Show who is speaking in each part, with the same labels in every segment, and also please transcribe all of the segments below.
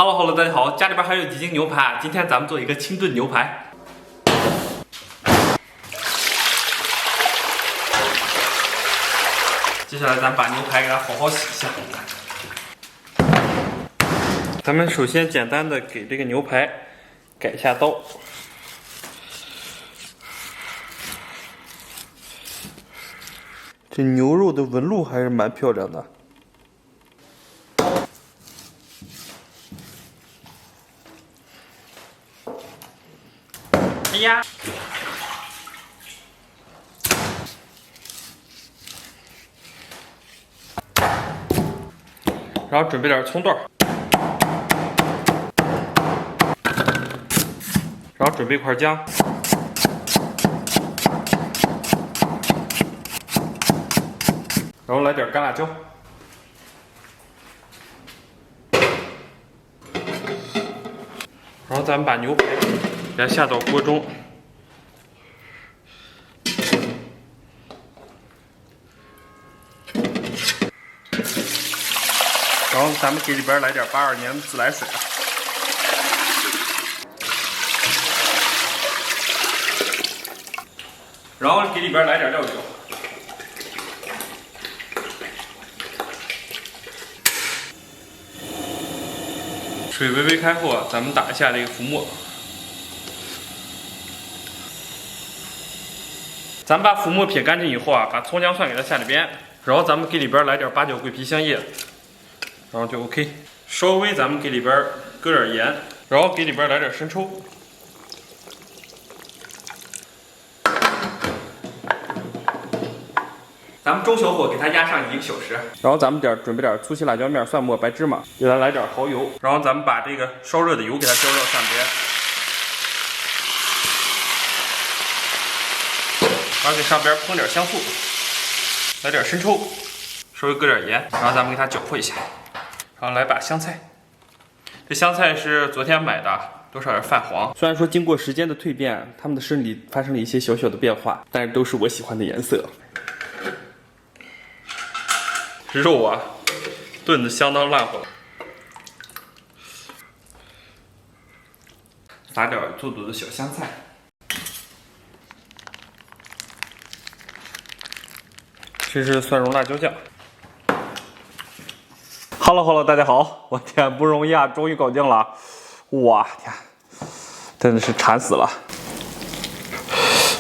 Speaker 1: Hello， 大家好，家里边还有几斤牛排，今天咱们做一个清炖牛排。接下来咱把牛排给它好好洗一下。咱们首先简单的给这个牛排改一下刀。这牛肉的纹路还是蛮漂亮的。哎呀！然后准备点葱段，然后准备一块姜，然后来点干辣椒，然后咱们把牛排给它下到锅中。然后咱们给里边来点82年的自来水，然后给里边来点料酒，水微微开后啊，咱们打一下这个浮沫，咱们把浮沫撇干净以后啊，把葱姜蒜给它下里边，然后咱们给里边来点八角、桂皮、香叶。然后就 OK， 稍微咱们给里边搁点盐，然后给里边来点生抽，咱们中小火给它压上1个小时，然后咱们准备点粗细辣椒面、蒜末、白芝麻，给它来点蚝油，然后咱们把这个烧热的油给它浇到上边，然后给上边喷点香素，来点生抽，稍微搁点盐，然后咱们给它搅和一下。然后来把香菜，这香菜是昨天买的，多少点泛黄。虽然说经过时间的蜕变，它们的生理发生了一些小小的变化，但是都是我喜欢的颜色。肉啊，炖的相当烂乎了，撒点做的小香菜，这是蒜蓉辣椒酱。Hello， 大家好，我天不容易啊，终于搞定了，哇天，真的是馋死了。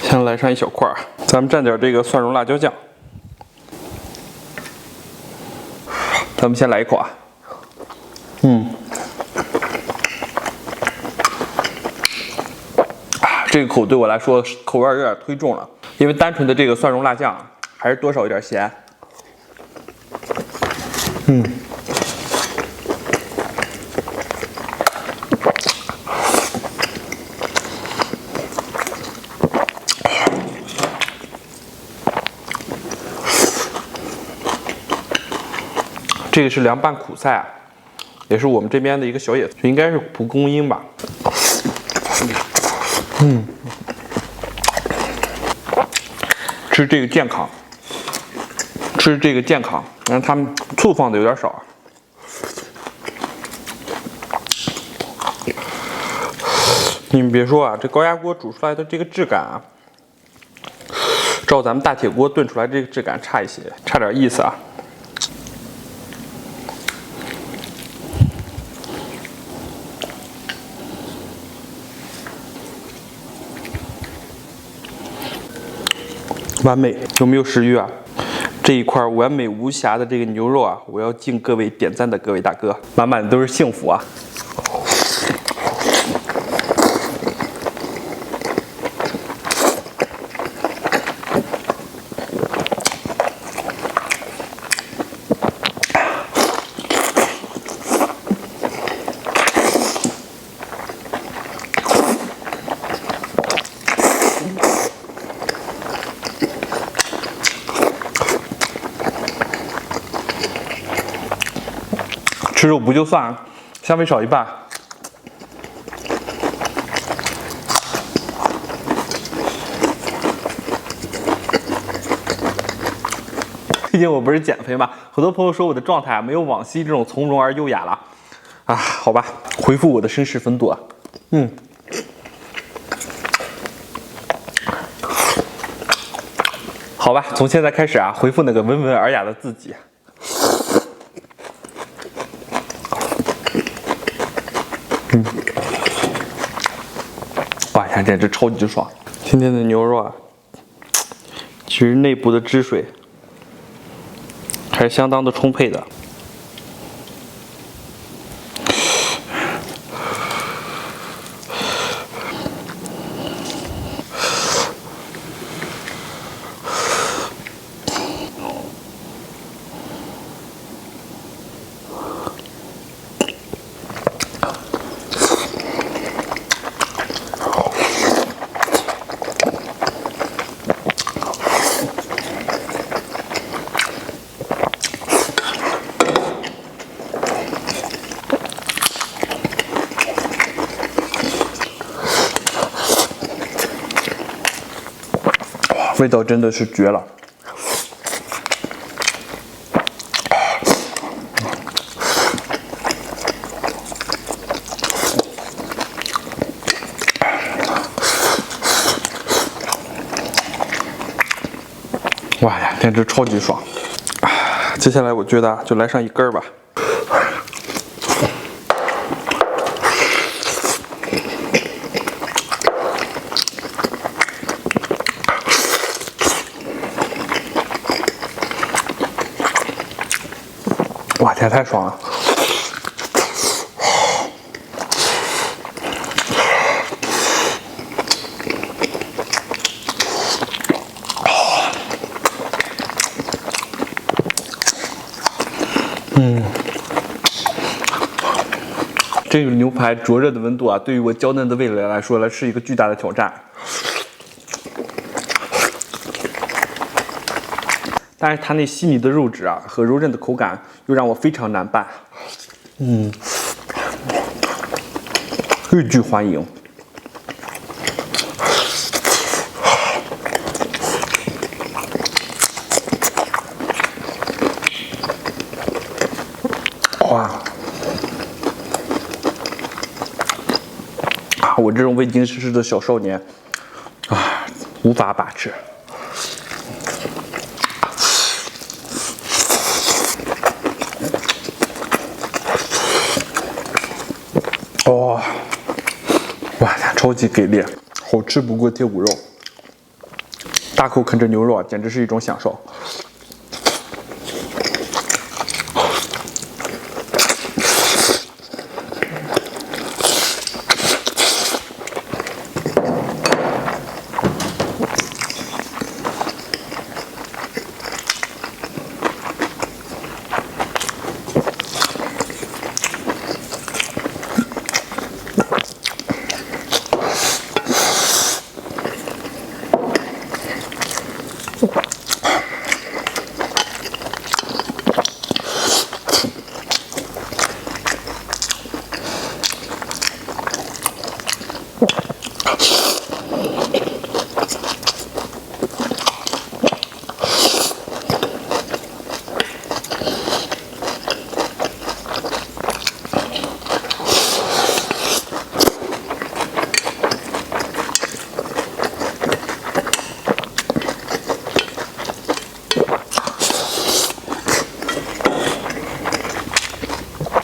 Speaker 1: 先来上一小块，咱们蘸点这个蒜蓉辣椒酱，咱们先来一口啊，这个口对我来说口味有点忒重了，因为单纯的这个蒜蓉辣酱还是多少有点咸，这个是凉拌苦菜啊，也是我们这边的一个小野菜，应该是蒲公英吧。吃这个健康，但是他们醋放的有点少。你们别说啊，这高压锅煮出来的这个质感啊，照咱们大铁锅炖出来这个质感差一些，差点意思啊。完美，有没有食欲啊？这一块完美无瑕的这个牛肉啊，我要敬各位点赞的各位大哥，满满的都是幸福啊！吃肉不就算，香味少一半。毕竟我不是减肥嘛，很多朋友说我的状态没有往昔这种从容而优雅了。啊，好吧，回复我的绅士风度啊。好吧，从现在开始啊，回复那个温文尔雅的自己。哇呀，简直超级爽！今天的牛肉啊，其实内部的汁水还是相当的充沛的。味道真的是绝了！哇呀，简直超级爽！接下来我觉得就来上一根儿吧。哇天，太爽了！这个牛排灼热的温度啊，对于我娇嫩的味蕾来说是一个巨大的挑战。但是它那细腻的肉质啊和柔韧的口感又让我非常难拌，欲拒还迎。哇！我这种未经世事的小少年啊，无法把持。哦，哇，超级给力，好吃不过贴骨肉。大口啃着牛肉啊，简直是一种享受。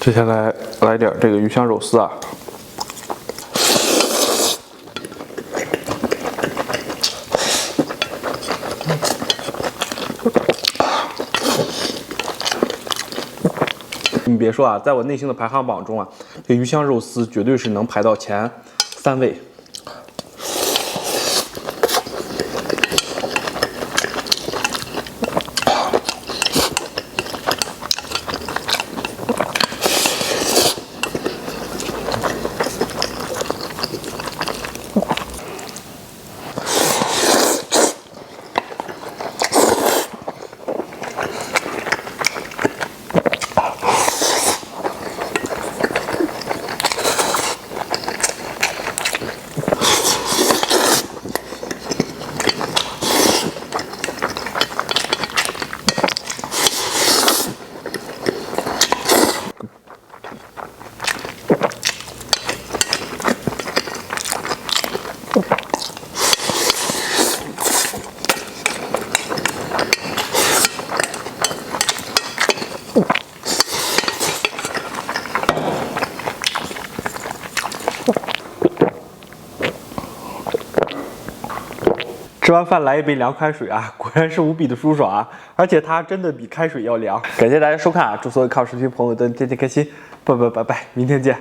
Speaker 1: 接下来来点这个鱼香肉丝啊，你别说啊，在我内心的排行榜中啊，这鱼香肉丝绝对是能排到前3位。
Speaker 2: 吃完饭来一杯凉开水啊，果然是无比的舒爽啊！而且它真的比开水要凉。感谢大家收看啊，祝所有看视频朋友都天天开心，拜拜，明天见。